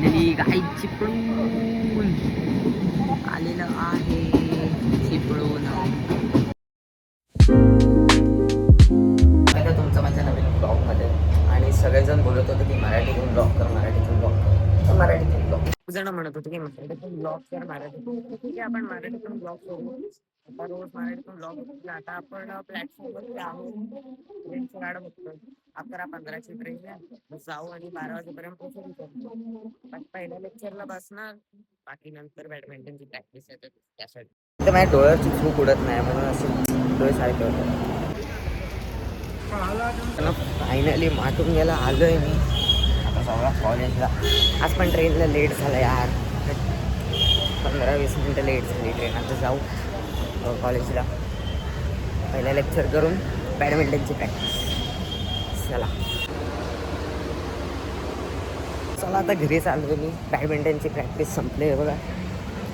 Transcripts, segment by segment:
Finally गाई चिपळून आलेलं आहे. चिपळून तुमचं माझ्या नवीन ब्लॉगमध्ये. आणि सगळेजण बोलत होते की मराठीतून ब्लॉग कर, मराठीतून ब्लॉग कर, तर मराठीतून ब्लॉग. जण म्हणत होते की मराठीतून ब्लॉग कर, मराठीतून. ठीक आहे, आपण मराठीतून ब्लॉग करू. आता रोज मराठीतून ब्लॉग होतो. आता आपण प्लॅटफॉर्मवरती आहोत. ट्रेनची वाट बघतोय. 11:15ची ट्रेन आहे. जाऊ आणि 12 वाजेपर्यंत पोहोचू शकतो. पण पहिल्या लेक्चरला बसणार, बाकी नंतर बॅडमिंटनची प्रॅक्टिस आहे त्यासाठी. तर माझ्या डोळ्याची झोप उडत नाही म्हणून असे डोळे सारखे होतात. फायनली माटून गेला आलोय मी आता सगळा कॉलेजला. आज पण ट्रेनला लेट झाला यार, 15-20 मिनटं लेट झाली ट्रेन. आता जाऊ कॉलेजला, पहिला लेक्चर करून बॅडमिंटनची प्रॅक्टिस. चला चला आता घरी चाललो मी. बॅडमिंटनची प्रॅक्टिस संपली आहे बघा,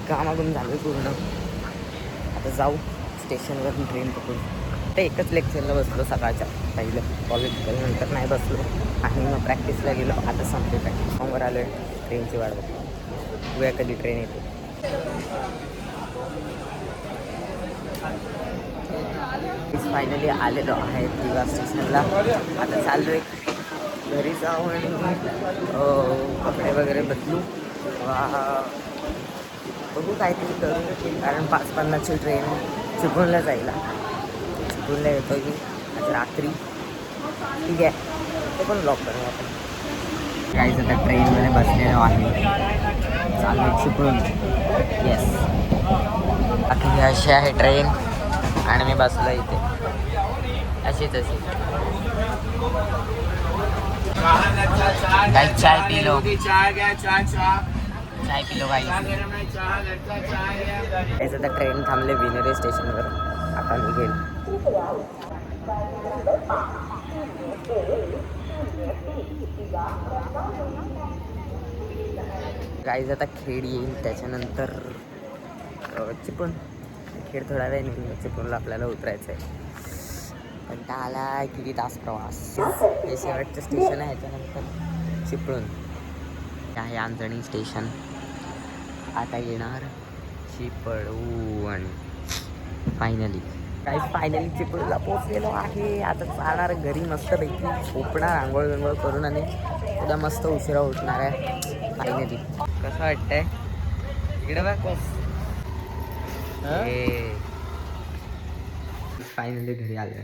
कामाकडून झालं पूर्ण. आता जाऊ स्टेशनवरून ट्रेन पकडून. ते एकच लेक्चरला बसलो सकाळच्या पहिलं, कॉलेज नंतर नाही बसलो आणि मग प्रॅक्टिसला गेलो. आता संपली प्रॅक्टिस, फॉर्मवर आलो आहे. ट्रेनची वाट बघतो, बघूया कधी ट्रेन येते. फायनली आलेलो आहे दिवा स्टेशनला. आता चाललो आहे घरी जाऊ आणि कपडे वगैरे बदलू. बघू काहीतरी करू, कारण 5:50ची ट्रेन चिपळूणला जायला. चिपळूणला येतो की आज रात्री. ठीक आहे, ते पण ब्लॉक करू आपण. काहीच आता ट्रेनमध्ये बसलेलो आहे, चालू आहे चिपळूण. येस, बाकी ही अशी आहे ट्रेन आणि मी बसलो इथे अशीच अशी. काही चाय पिलो, चाय पिलो काही. आता ट्रेन थांबले विनरे स्टेशनवर, आता निघेल. गाईज आता खेड येईल, त्याच्यानंतर चिपळूण. खेड थोडा वेळ निघून चिपळूणला आपल्याला उतरायचं आहे. पण आला किती तास प्रवास. हे शेवटचं स्टेशन आहे, त्याच्यानंतर चिपळूण आहे आंजणी स्टेशन. आता येणार चिपळूण. फायनली चिपळूणला पोचलेलो आहे. आता जाणार घरी मस्तपैकी, झोपणार आंघोळ विंघोळ करून आणि उद्या मस्त उशिरा उठणार आहे. फायनली कसं वाटतंय इकडे बघ. फायनली घरी आलोय.